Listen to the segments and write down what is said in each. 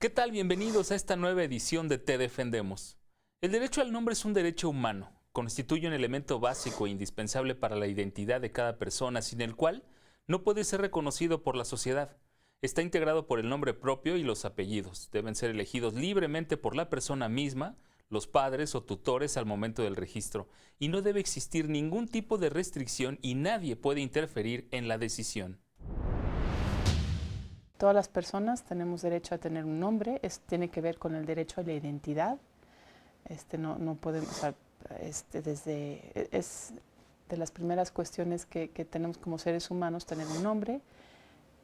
¿Qué tal? Bienvenidos a esta nueva edición de Te Defendemos. El derecho al nombre es un derecho humano. Constituye un elemento básico e indispensable para la identidad de cada persona, sin el cual no puede ser reconocido por la sociedad. Está integrado por el nombre propio y los apellidos. Deben ser elegidos libremente por la persona misma, los padres o tutores al momento del registro, y no debe existir ningún tipo de restricción y nadie puede interferir en la decisión. Todas las personas tenemos derecho a tener un nombre, tiene que ver con el derecho a la identidad. No podemos, o sea, es de las primeras cuestiones que tenemos como seres humanos, tener un nombre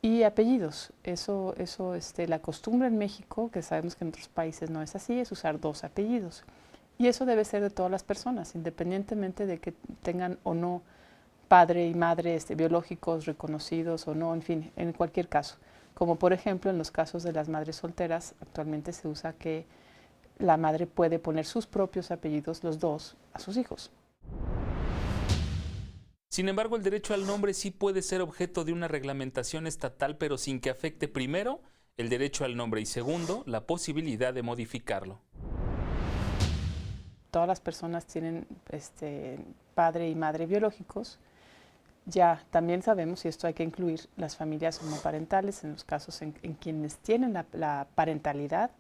y apellidos. La costumbre en México, que sabemos que en otros países no es así, es usar 2 apellidos. Y eso debe ser de todas las personas, independientemente de que tengan o no padre y madre biológicos reconocidos o no, en fin, en cualquier caso. Como por ejemplo en los casos de las madres solteras, actualmente se usa que la madre puede poner sus propios apellidos, los 2, a sus hijos. Sin embargo, el derecho al nombre sí puede ser objeto de una reglamentación estatal, pero sin que afecte primero el derecho al nombre y segundo, la posibilidad de modificarlo. Todas las personas tienen padre y madre biológicos. Ya también sabemos, y esto hay que incluir, las familias homoparentales, en los casos en quienes tienen la parentalidad,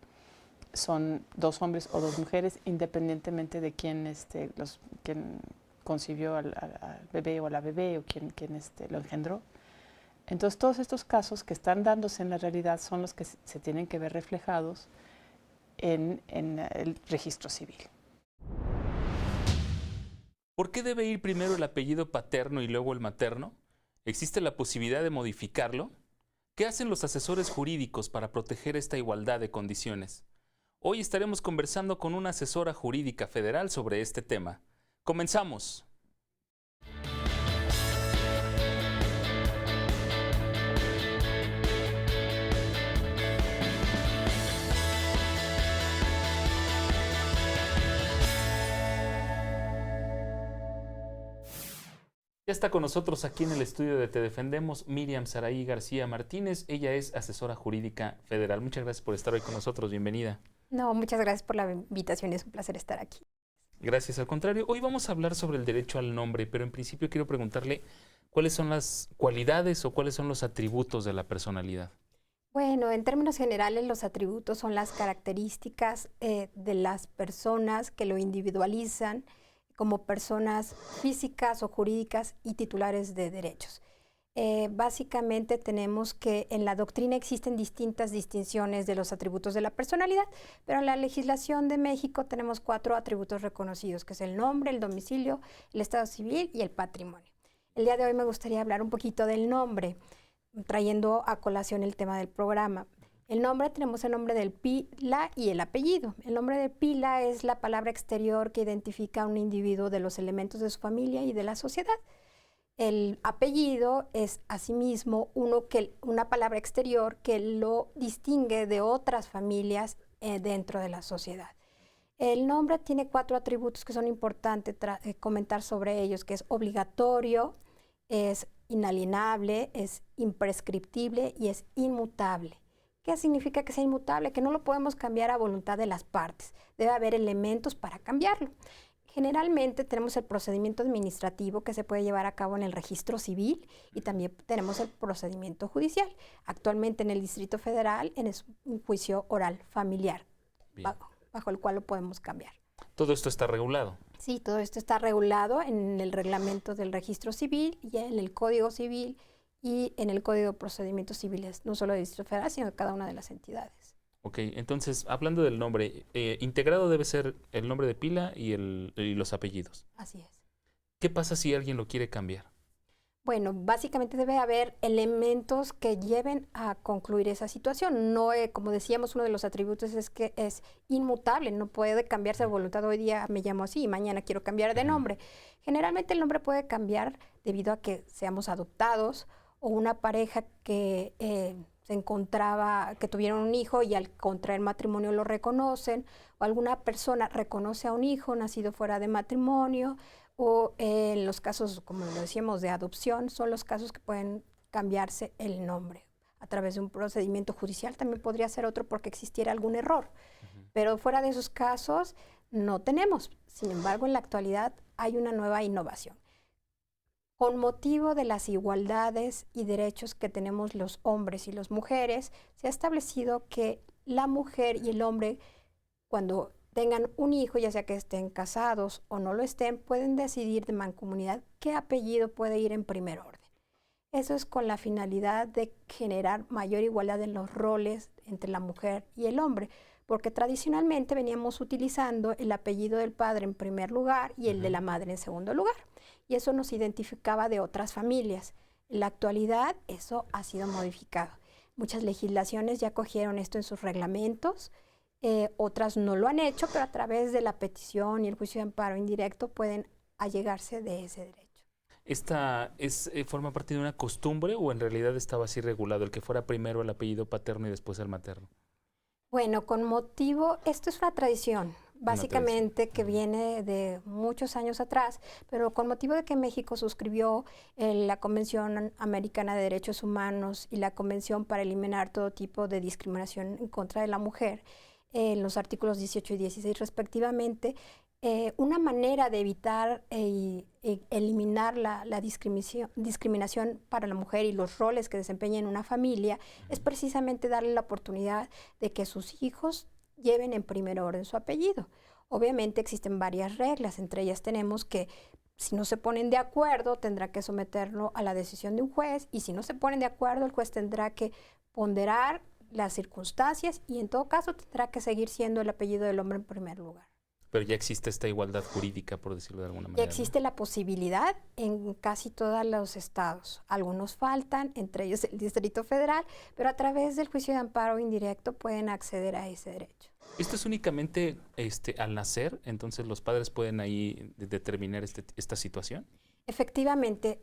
son 2 hombres o 2 mujeres, independientemente de quién concibió al bebé o a la bebé o quién lo engendró. Entonces, todos estos casos que están dándose en la realidad son los que se tienen que ver reflejados en el registro civil. ¿Por qué debe ir primero el apellido paterno y luego el materno? ¿Existe la posibilidad de modificarlo? ¿Qué hacen los asesores jurídicos para proteger esta igualdad de condiciones? Hoy estaremos conversando con una asesora jurídica federal sobre este tema. ¡Comenzamos! Ya está con nosotros aquí en el estudio de Te Defendemos Miriam Saraí García Martínez. Ella es asesora jurídica federal. Muchas gracias por estar hoy con nosotros. Bienvenida. No, muchas gracias por la invitación. Es un placer estar aquí. Gracias, al contrario. Hoy vamos a hablar sobre el derecho al nombre, pero en principio quiero preguntarle cuáles son las cualidades o cuáles son los atributos de la personalidad. Bueno, en términos generales, los atributos son las características de las personas que lo individualizan como personas físicas o jurídicas y titulares de derechos. Básicamente tenemos que en la doctrina existen distintas distinciones de los atributos de la personalidad, pero en la legislación de México tenemos 4 atributos reconocidos, que es el nombre, el domicilio, el estado civil y el patrimonio. El día de hoy me gustaría hablar un poquito del nombre, trayendo a colación el tema del programa. El nombre, tenemos el nombre del pila y el apellido. El nombre de pila es la palabra exterior que identifica a un individuo de los elementos de su familia y de la sociedad. El apellido es asimismo una palabra exterior que lo distingue de otras familias dentro de la sociedad. El nombre tiene 4 atributos que son importantes comentar sobre ellos, que es obligatorio, es inalienable, es imprescriptible y es inmutable. ¿Qué significa que sea inmutable? Que no lo podemos cambiar a voluntad de las partes. Debe haber elementos para cambiarlo. Generalmente tenemos el procedimiento administrativo que se puede llevar a cabo en el registro civil y también tenemos el procedimiento judicial. Actualmente en el Distrito Federal es un juicio oral familiar, bajo el cual lo podemos cambiar. ¿Todo esto está regulado? Sí, todo esto está regulado en el reglamento del registro civil y en el Código Civil y en el Código de Procedimientos Civiles, no solo del Distrito Federal, sino de cada una de las entidades. Ok, entonces, hablando del nombre, integrado debe ser el nombre de pila y los apellidos. Así es. ¿Qué pasa si alguien lo quiere cambiar? Bueno, básicamente debe haber elementos que lleven a concluir esa situación. No, como decíamos, uno de los atributos es que es inmutable, no puede cambiarse de voluntad. Hoy día me llamo así y mañana quiero cambiar de nombre. Generalmente el nombre puede cambiar debido a que seamos adoptados o una pareja que que tuvieron un hijo y al contraer matrimonio lo reconocen, o alguna persona reconoce a un hijo nacido fuera de matrimonio, o en los casos, como lo decíamos, de adopción, son los casos que pueden cambiarse el nombre a través de un procedimiento judicial, también podría ser otro porque existiera algún error. Pero fuera de esos casos no tenemos. Sin embargo, en la actualidad hay una nueva innovación. Con motivo de las igualdades y derechos que tenemos los hombres y las mujeres, se ha establecido que la mujer y el hombre, cuando tengan un hijo, ya sea que estén casados o no lo estén, pueden decidir de mancomunidad qué apellido puede ir en primer orden. Eso es con la finalidad de generar mayor igualdad en los roles entre la mujer y el hombre, porque tradicionalmente veníamos utilizando el apellido del padre en primer lugar y el de la madre en segundo lugar, y eso nos identificaba de otras familias. En la actualidad eso ha sido modificado. Muchas legislaciones ya cogieron esto en sus reglamentos, otras no lo han hecho, pero a través de la petición y el juicio de amparo indirecto pueden allegarse de ese derecho. ¿Esta forma parte de una costumbre o en realidad estaba así regulado, el que fuera primero el apellido paterno y después el materno? Bueno, con motivo, esto es una tradición, básicamente que viene de muchos años atrás, pero con motivo de que México suscribió la Convención Americana de Derechos Humanos y la Convención para eliminar todo tipo de discriminación en contra de la mujer, en los artículos 18 y 16 respectivamente, una manera de evitar y eliminar la discriminación para la mujer y los roles que desempeña en una familia es precisamente darle la oportunidad de que sus hijos lleven en primer orden su apellido. Obviamente existen varias reglas, entre ellas tenemos que si no se ponen de acuerdo tendrá que someterlo a la decisión de un juez, y si no se ponen de acuerdo el juez tendrá que ponderar las circunstancias y en todo caso tendrá que seguir siendo el apellido del hombre en primer lugar. Pero ya existe esta igualdad jurídica, por decirlo de alguna manera. Ya existe, ¿no?, la posibilidad en casi todos los estados. Algunos faltan, entre ellos el Distrito Federal, pero a través del juicio de amparo indirecto pueden acceder a ese derecho. ¿Esto es únicamente al nacer? Entonces los padres pueden ahí determinar esta situación. Efectivamente,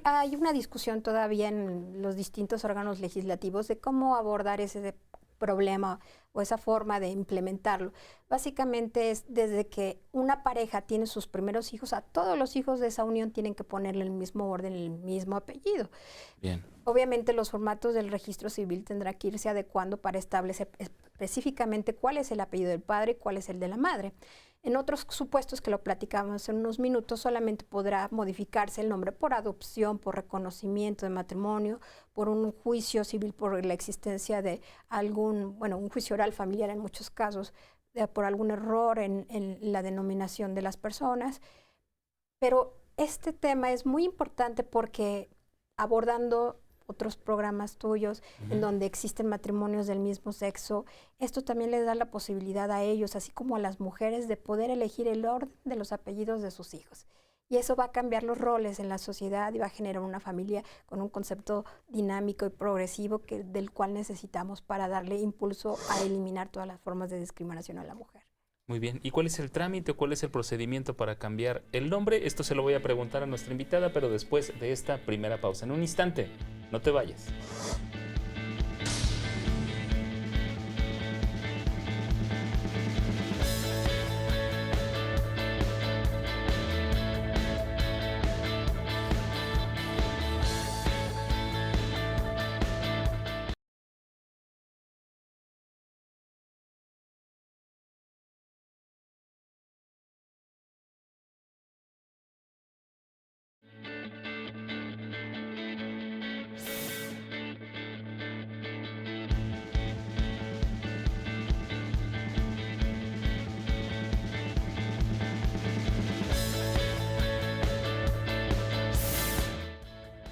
hay una discusión todavía en los distintos órganos legislativos de cómo abordar ese problema o esa forma de implementarlo. Básicamente es desde que una pareja tiene sus primeros hijos, a todos los hijos de esa unión tienen que ponerle el mismo orden, el mismo apellido. Bien. Obviamente los formatos del registro civil tendrá que irse adecuando para establecer específicamente cuál es el apellido del padre y cuál es el de la madre. En otros supuestos que lo platicamos en unos minutos, solamente podrá modificarse el nombre por adopción, por reconocimiento de matrimonio, por un juicio civil por la existencia de un juicio oral familiar en muchos casos, por algún error en la denominación de las personas. Pero este tema es muy importante porque abordando otros programas tuyos en donde existen matrimonios del mismo sexo, esto también les da la posibilidad a ellos, así como a las mujeres, de poder elegir el orden de los apellidos de sus hijos. Y eso va a cambiar los roles en la sociedad y va a generar una familia con un concepto dinámico y progresivo del cual necesitamos para darle impulso a eliminar todas las formas de discriminación a la mujer. Muy bien. ¿Y cuál es el trámite o cuál es el procedimiento para cambiar el nombre? Esto se lo voy a preguntar a nuestra invitada, pero después de esta primera pausa. En un instante, no te vayas.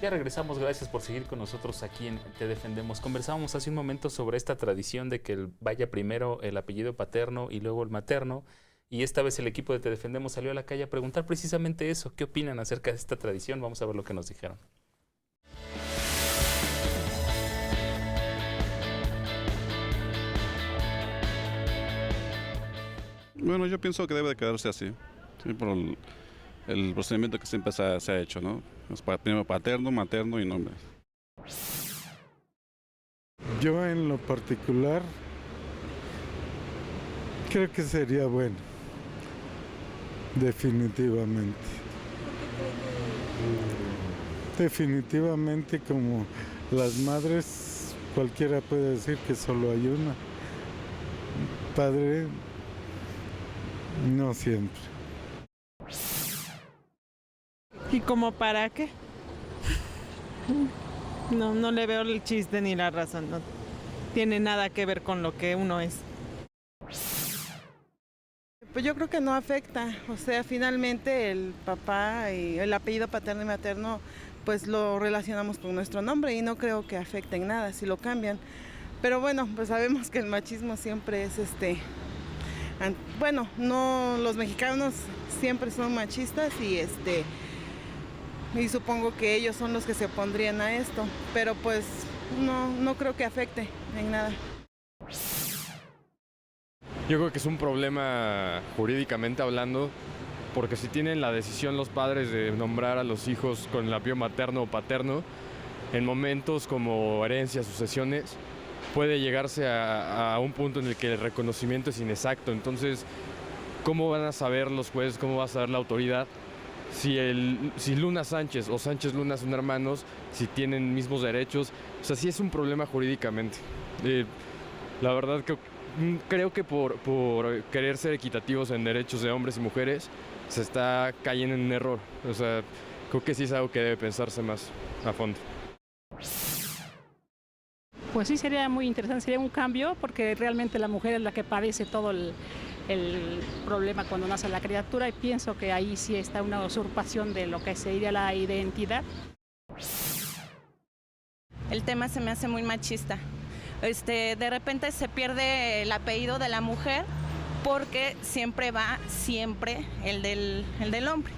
Ya regresamos, gracias por seguir con nosotros aquí en Te Defendemos. Conversábamos hace un momento sobre esta tradición de que vaya primero el apellido paterno y luego el materno, y esta vez el equipo de Te Defendemos salió a la calle a preguntar precisamente eso. ¿Qué opinan acerca de esta tradición? Vamos a ver lo que nos dijeron. Bueno, yo pienso que debe de quedarse así, sí, por el procedimiento que siempre se ha hecho, ¿no? Es primero paterno, materno y nombre. Yo en lo particular creo que sería bueno, definitivamente. Definitivamente, como las madres cualquiera puede decir que solo hay una. Padre, no siempre. ¿Y como para qué? No le veo el chiste ni la razón. No tiene nada que ver con lo que uno es. Pues yo creo que no afecta. O sea, finalmente el papá y el apellido paterno y materno, pues lo relacionamos con nuestro nombre y no creo que afecte en nada si lo cambian. Pero bueno, pues sabemos que el machismo siempre es bueno, no, los mexicanos siempre son machistas y supongo que ellos son los que se opondrían a esto, pero pues no creo que afecte en nada. Yo creo que es un problema jurídicamente hablando, porque si tienen la decisión los padres de nombrar a los hijos con el apellido materno o paterno, en momentos como herencias, sucesiones, puede llegarse a un punto en el que el reconocimiento es inexacto. Entonces, ¿cómo van a saber los jueces, cómo va a saber la autoridad si Luna Sánchez o Sánchez Luna son hermanos, si tienen mismos derechos? O sea, sí es un problema jurídicamente. La verdad que creo que por querer ser equitativos en derechos de hombres y mujeres se está cayendo en un error. O sea, creo que sí es algo que debe pensarse más a fondo. Pues sí, sería muy interesante, sería un cambio, porque realmente la mujer es la que padece todo el problema cuando nace la criatura, y pienso que ahí sí está una usurpación de lo que sería la identidad. El tema se me hace muy machista. De repente se pierde el apellido de la mujer porque siempre va el del hombre.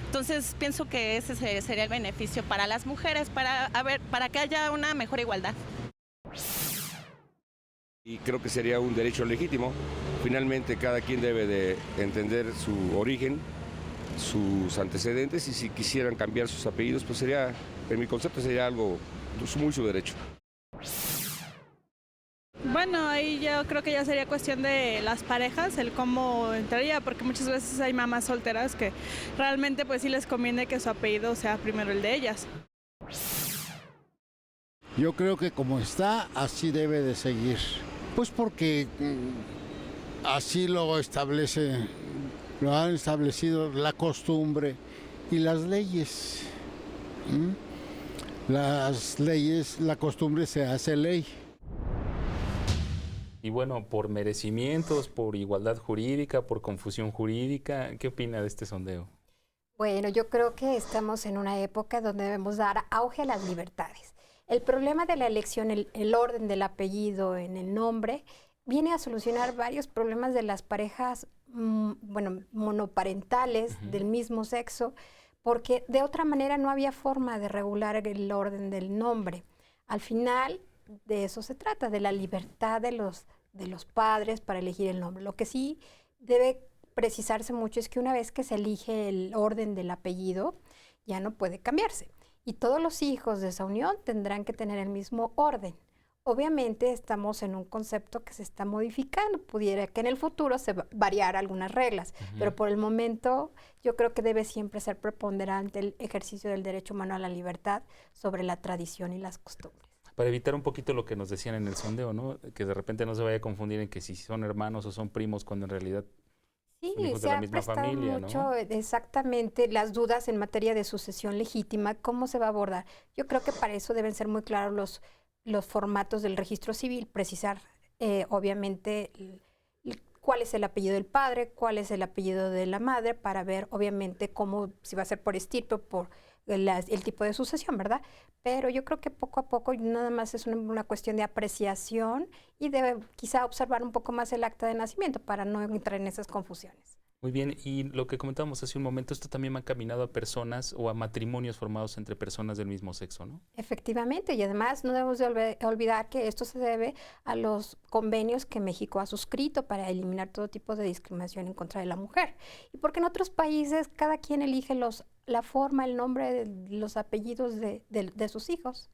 Entonces pienso que ese sería el beneficio para las mujeres, para que haya una mejor igualdad. Y creo que sería un derecho legítimo. Finalmente cada quien debe de entender su origen, sus antecedentes, y si quisieran cambiar sus apellidos, pues sería, en mi concepto, sería algo muy su derecho. Bueno, ahí yo creo que ya sería cuestión de las parejas, el cómo entraría, porque muchas veces hay mamás solteras que realmente pues sí les conviene que su apellido sea primero el de ellas. Yo creo que como está, así debe de seguir. Pues porque así lo han establecido la costumbre y las leyes. Las leyes, la costumbre se hace ley. Y bueno, por merecimientos, por igualdad jurídica, por confusión jurídica, ¿qué opina de este sondeo? Bueno, yo creo que estamos en una época donde debemos dar auge a las libertades. El problema de la elección, el orden del apellido en el nombre, viene a solucionar varios problemas de las parejas, monoparentales del mismo sexo, porque de otra manera no había forma de regular el orden del nombre. Al final, de eso se trata, de la libertad de los padres para elegir el nombre. Lo que sí debe precisarse mucho es que una vez que se elige el orden del apellido, ya no puede cambiarse. Y todos los hijos de esa unión tendrán que tener el mismo orden. Obviamente estamos en un concepto que se está modificando. Pudiera que en el futuro se variara algunas reglas, pero por el momento yo creo que debe siempre ser preponderante el ejercicio del derecho humano a la libertad sobre la tradición y las costumbres. Para evitar un poquito lo que nos decían en el sondeo, ¿no? Que de repente no se vaya a confundir en que si son hermanos o son primos, cuando en realidad son hijos de la misma familia, mucho, ¿no? Exactamente, las dudas en materia de sucesión legítima, ¿cómo se va a abordar? Yo creo que para eso deben ser muy claros los formatos del registro civil, precisar obviamente cuál es el apellido del padre, cuál es el apellido de la madre, para ver obviamente cómo, si va a ser por estirpe o por el tipo de sucesión, ¿verdad? Pero yo creo que poco a poco nada más es una cuestión de apreciación y de quizá observar un poco más el acta de nacimiento para no entrar en esas confusiones. Muy bien, y lo que comentábamos hace un momento, esto también va encaminado a personas o a matrimonios formados entre personas del mismo sexo, ¿no? Efectivamente, y además no debemos de olvidar que esto se debe a los convenios que México ha suscrito para eliminar todo tipo de discriminación en contra de la mujer. Y porque en otros países cada quien elige la forma, el nombre, los apellidos de sus hijos.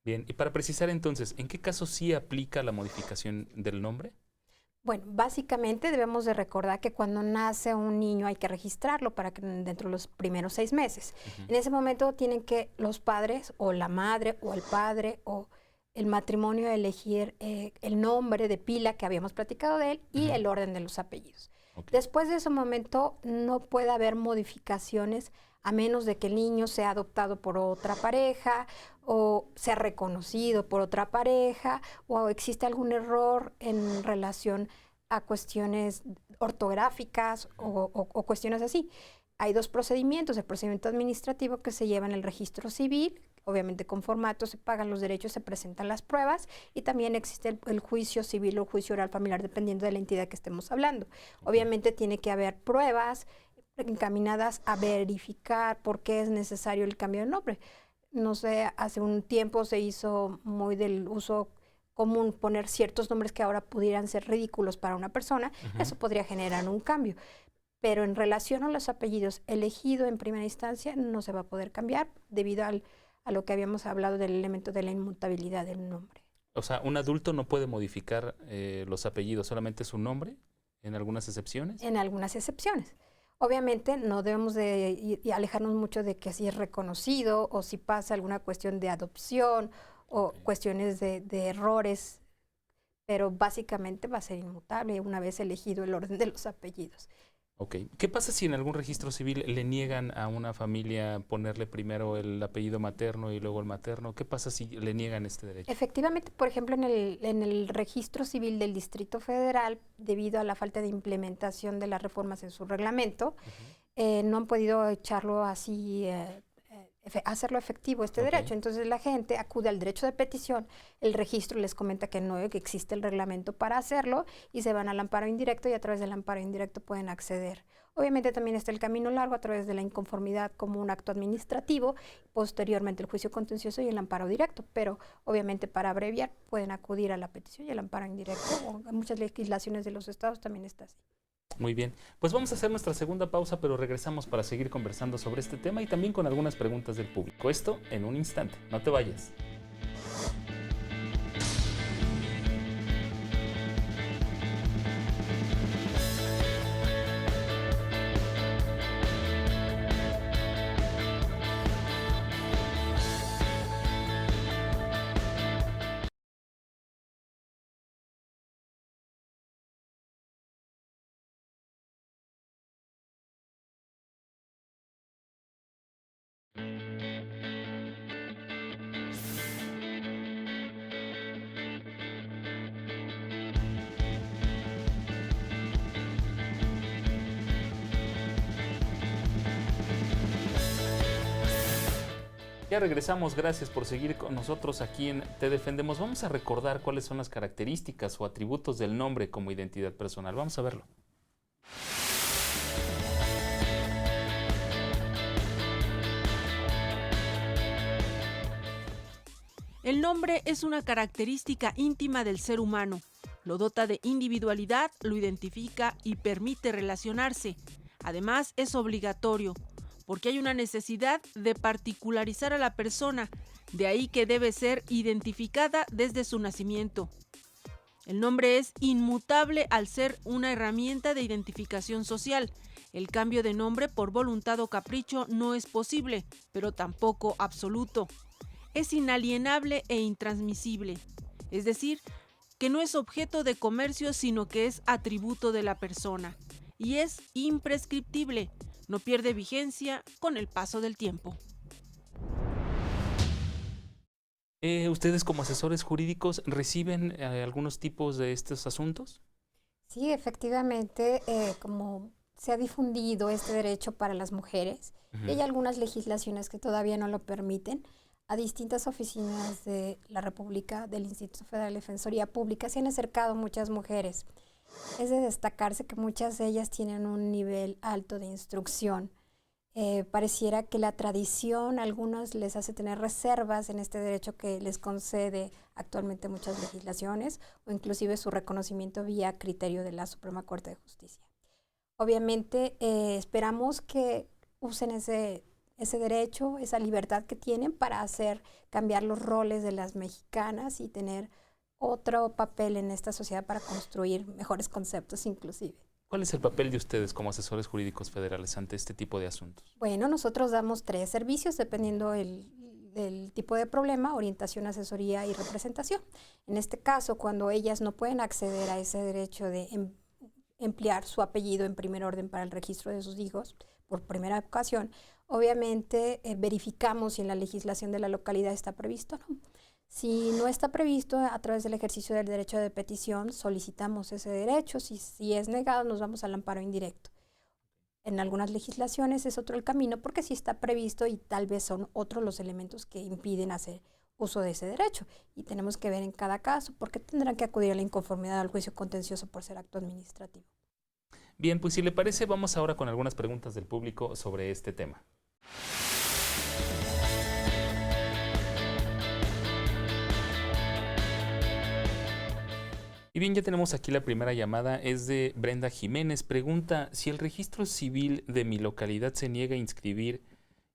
Bien, y para precisar entonces, ¿en qué caso sí aplica la modificación del nombre? Bueno, básicamente debemos de recordar que cuando nace un niño hay que registrarlo para que dentro de los primeros 6 meses. En ese momento tienen que los padres o la madre o el padre o el matrimonio elegir el nombre de pila que habíamos platicado de él y el orden de los apellidos. Okay. Después de ese momento no puede haber modificaciones a menos de que el niño sea adoptado por otra pareja o sea reconocido por otra pareja o existe algún error en relación a cuestiones ortográficas o cuestiones así. Hay dos procedimientos, el procedimiento administrativo que se lleva en el registro civil, obviamente con formato, se pagan los derechos, se presentan las pruebas y también existe el juicio civil o juicio oral familiar dependiendo de la entidad que estemos hablando. Obviamente tiene que haber pruebas encaminadas a verificar por qué es necesario el cambio de nombre. No sé, hace un tiempo se hizo muy del uso común poner ciertos nombres que ahora pudieran ser ridículos para una persona, eso podría generar un cambio. Pero en relación a los apellidos elegido en primera instancia no se va a poder cambiar debido a lo que habíamos hablado del elemento de la inmutabilidad del nombre. O sea, un adulto no puede modificar los apellidos, solamente su nombre, en algunas excepciones. En algunas excepciones. Obviamente no debemos de alejarnos mucho de que si es reconocido o si pasa alguna cuestión de adopción o cuestiones de errores, pero básicamente va a ser inmutable una vez elegido el orden de los apellidos. Ok. ¿Qué pasa si en algún registro civil le niegan a una familia ponerle primero el apellido materno y luego el materno? ¿Qué pasa si le niegan este derecho? Efectivamente, por ejemplo, en el registro civil del Distrito Federal, debido a la falta de implementación de las reformas en su reglamento, no han podido echarlo así, hacerlo efectivo este derecho. Entonces la gente acude al derecho de petición, el registro les comenta que no, que existe el reglamento para hacerlo y se van al amparo indirecto y a través del amparo indirecto pueden acceder. Obviamente también está el camino largo a través de la inconformidad como un acto administrativo, posteriormente el juicio contencioso y el amparo directo, pero obviamente para abreviar pueden acudir a la petición y el amparo indirecto, o en muchas legislaciones de los estados también está así. Muy bien, pues vamos a hacer nuestra segunda pausa, pero regresamos para seguir conversando sobre este tema y también con algunas preguntas del público. Esto en un instante, no te vayas. Ya regresamos, gracias por seguir con nosotros aquí en Te Defendemos. Vamos a recordar cuáles son las características o atributos del nombre como identidad personal. Vamos a verlo. El nombre es una característica íntima del ser humano. Lo dota de individualidad, lo identifica y permite relacionarse. Además, es obligatorio, porque hay una necesidad de particularizar a la persona, de ahí que debe ser identificada desde su nacimiento. El nombre es inmutable al ser una herramienta de identificación social. El cambio de nombre por voluntad o capricho no es posible, pero tampoco absoluto. Es inalienable e intransmisible, es decir, que no es objeto de comercio, sino que es atributo de la persona. Y es imprescriptible. No pierde vigencia con el paso del tiempo. ¿Ustedes como asesores jurídicos reciben algunos tipos de estos asuntos? Sí, efectivamente, como se ha difundido este derecho para las mujeres, y hay algunas legislaciones que todavía no lo permiten, a distintas oficinas de la República, del Instituto Federal de Defensoría Pública, se han acercado muchas mujeres. Es de destacarse que muchas de ellas tienen un nivel alto de instrucción. Pareciera que la tradición a algunos les hace tener reservas en este derecho que les concede actualmente muchas legislaciones o inclusive su reconocimiento vía criterio de la Suprema Corte de Justicia. Obviamente esperamos que usen ese derecho, esa libertad que tienen para hacer cambiar los roles de las mexicanas y tener otro papel en esta sociedad para construir mejores conceptos inclusive. ¿Cuál es el papel de ustedes como asesores jurídicos federales ante este tipo de asuntos? Bueno, nosotros damos 3 servicios dependiendo del tipo de problema, orientación, asesoría y representación. En este caso, cuando ellas no pueden acceder a ese derecho de emplear su apellido en primer orden para el registro de sus hijos por primera ocasión, obviamente verificamos si en la legislación de la localidad está previsto o no. Si no está previsto, a través del ejercicio del derecho de petición, solicitamos ese derecho. Si es negado, nos vamos al amparo indirecto. En algunas legislaciones es otro el camino, porque sí está previsto y tal vez son otros los elementos que impiden hacer uso de ese derecho. Y tenemos que ver en cada caso por qué tendrán que acudir a la inconformidad al juicio contencioso por ser acto administrativo. Bien, pues si le parece, vamos ahora con algunas preguntas del público sobre este tema. Y bien, ya tenemos aquí la primera llamada, es de Brenda Jiménez. Pregunta, si el registro civil de mi localidad se niega a inscribir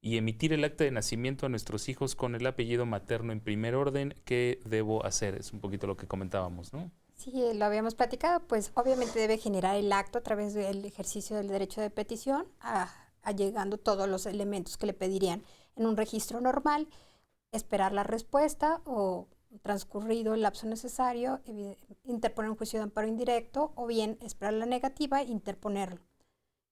y emitir el acta de nacimiento a nuestros hijos con el apellido materno en primer orden, ¿qué debo hacer? Es un poquito lo que comentábamos, ¿no? Sí, lo habíamos platicado, pues obviamente debe generar el acto a través del ejercicio del derecho de petición, allegando todos los elementos que le pedirían en un registro normal, esperar la respuesta o transcurrido el lapso necesario, interponer un juicio de amparo indirecto o bien esperar la negativa e interponerlo.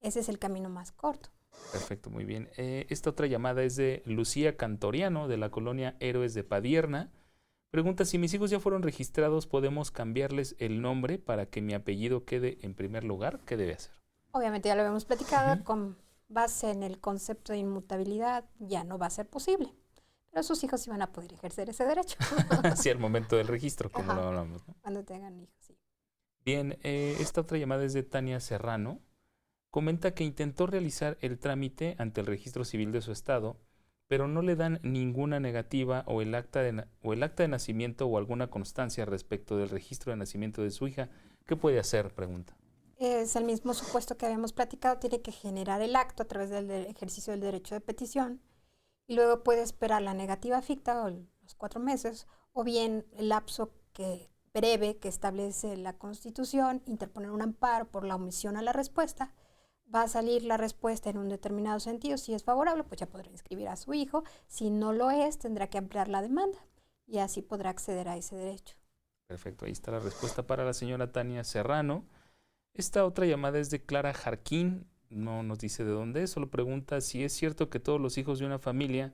Ese es el camino más corto. Perfecto, muy bien. Esta otra llamada es de Lucía Cantoriano, de la colonia Héroes de Padierna. Pregunta, si mis hijos ya fueron registrados, ¿podemos cambiarles el nombre para que mi apellido quede en primer lugar? ¿Qué debe hacer? Obviamente ya lo habíamos platicado, con base en el concepto de inmutabilidad ya no va a ser posible. Pero sus hijos sí van a poder ejercer ese derecho. Sí, al momento del registro, como lo hablamos, ¿no? Cuando tengan hijos, sí. Bien, esta otra llamada es de Tania Serrano. Comenta que intentó realizar el trámite ante el registro civil de su estado, pero no le dan ninguna negativa o el acta de nacimiento o alguna constancia respecto del registro de nacimiento de su hija. ¿Qué puede hacer? Pregunta. Es el mismo supuesto que habíamos platicado, tiene que generar el acto a través del ejercicio del derecho de petición y luego puede esperar la negativa ficta o los 4 meses o bien el lapso breve que establece la Constitución, interponer un amparo por la omisión a la respuesta. Va a salir la respuesta en un determinado sentido. Si es favorable, pues ya podrá inscribir a su hijo. Si no lo es, tendrá que ampliar la demanda y así podrá acceder a ese derecho. Perfecto, ahí está la respuesta para la señora Tania Serrano. Esta otra llamada es de Clara Jarquín. No nos dice de dónde es, solo pregunta si es cierto que todos los hijos de una familia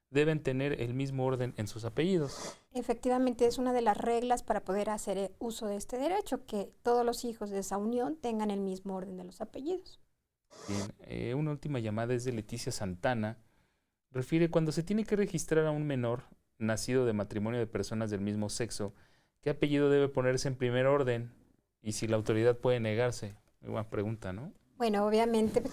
deben tener el mismo orden en sus apellidos. Efectivamente, es una de las reglas para poder hacer uso de este derecho, que todos los hijos de esa unión tengan el mismo orden de los apellidos. Bien, una última llamada es de Leticia Santana. Refiere, cuando se tiene que registrar a un menor nacido de matrimonio de personas del mismo sexo, ¿qué apellido debe ponerse en primer orden? Y si la autoridad puede negarse. Muy buena pregunta, ¿no? Bueno, obviamente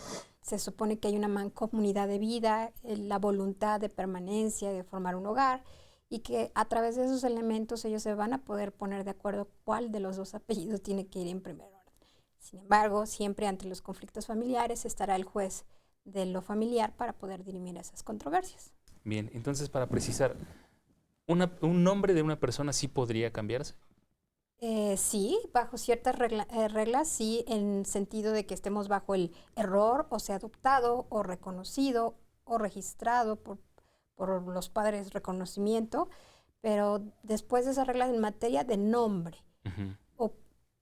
se supone que hay una mancomunidad de vida, la voluntad de permanencia, de formar un hogar, y que a través de esos elementos ellos se van a poder poner de acuerdo cuál de los dos apellidos tiene que ir en primer orden. Sin embargo, siempre ante los conflictos familiares estará el juez de lo familiar para poder dirimir esas controversias. Bien, entonces para precisar, ¿un nombre de una persona sí podría cambiarse? Sí, bajo ciertas reglas, sí, en sentido de que estemos bajo el error, o sea, adoptado, o reconocido, o registrado por los padres reconocimiento, pero después de esas reglas en materia de nombre,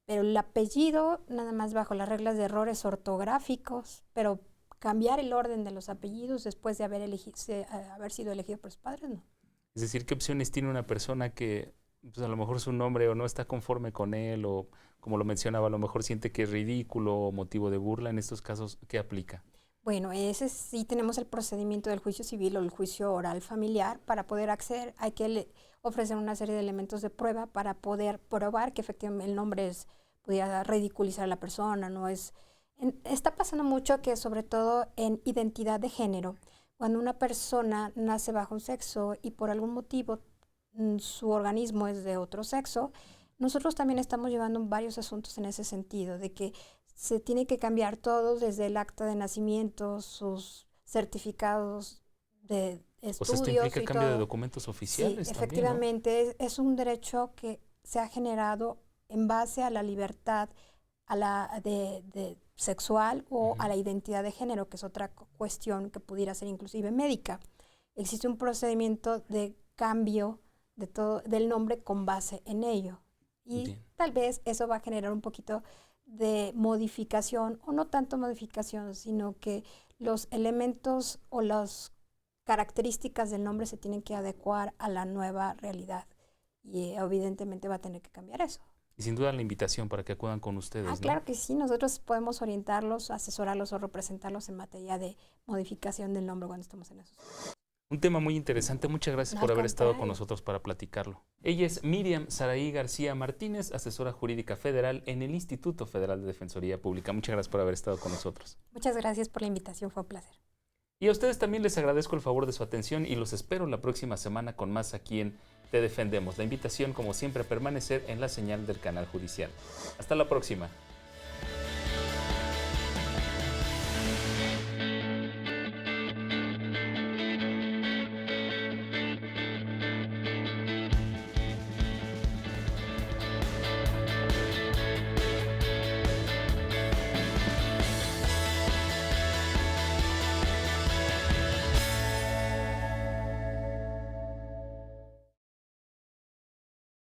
pero el apellido nada más bajo las reglas de errores ortográficos, pero cambiar el orden de los apellidos después de haber sido elegido por sus padres, no. Es decir, ¿qué opciones tiene una persona que pues a lo mejor su nombre o no está conforme con él o, como lo mencionaba, a lo mejor siente que es ridículo o motivo de burla? En estos casos, ¿qué aplica? Bueno, ese sí tenemos el procedimiento del juicio civil o el juicio oral familiar. Para poder acceder hay que ofrecer una serie de elementos de prueba para poder probar que efectivamente el nombre pudiera ridiculizar a la persona. Está pasando mucho que sobre todo en identidad de género, cuando una persona nace bajo un sexo y por algún motivo su organismo es de otro sexo, nosotros también estamos llevando varios asuntos en ese sentido, de que se tiene que cambiar todo desde el acta de nacimiento, sus certificados de estudios. O sea, esto implica cambio de documentos oficiales. Sí, efectivamente, también, ¿no? Es un derecho que se ha generado en base a la libertad de sexual o a la identidad de género, que es otra cuestión que pudiera ser inclusive médica. existe un procedimiento de cambio del nombre con base en ello. Y Bien. tal vez eso va a generar un poquito de modificación, o no tanto modificación, sino que los elementos o las características del nombre se tienen que adecuar a la nueva realidad. Y evidentemente va a tener que cambiar eso. Y sin duda la invitación para que acudan con ustedes, ¿no? Claro que sí, nosotros podemos orientarlos, asesorarlos o representarlos en materia de modificación del nombre cuando estamos en eso. Un tema muy interesante. Muchas gracias No, por al haber estado con contrario. nosotros para platicarlo. Ella es Miriam Saraí García Martínez, asesora jurídica federal en el Instituto Federal de Defensoría Pública. Muchas gracias por haber estado con nosotros. Muchas gracias por la invitación, fue un placer. Y a ustedes también les agradezco el favor de su atención y los espero la próxima semana con más aquí en Te Defendemos. La invitación, como siempre, a permanecer en la señal del canal judicial. Hasta la próxima.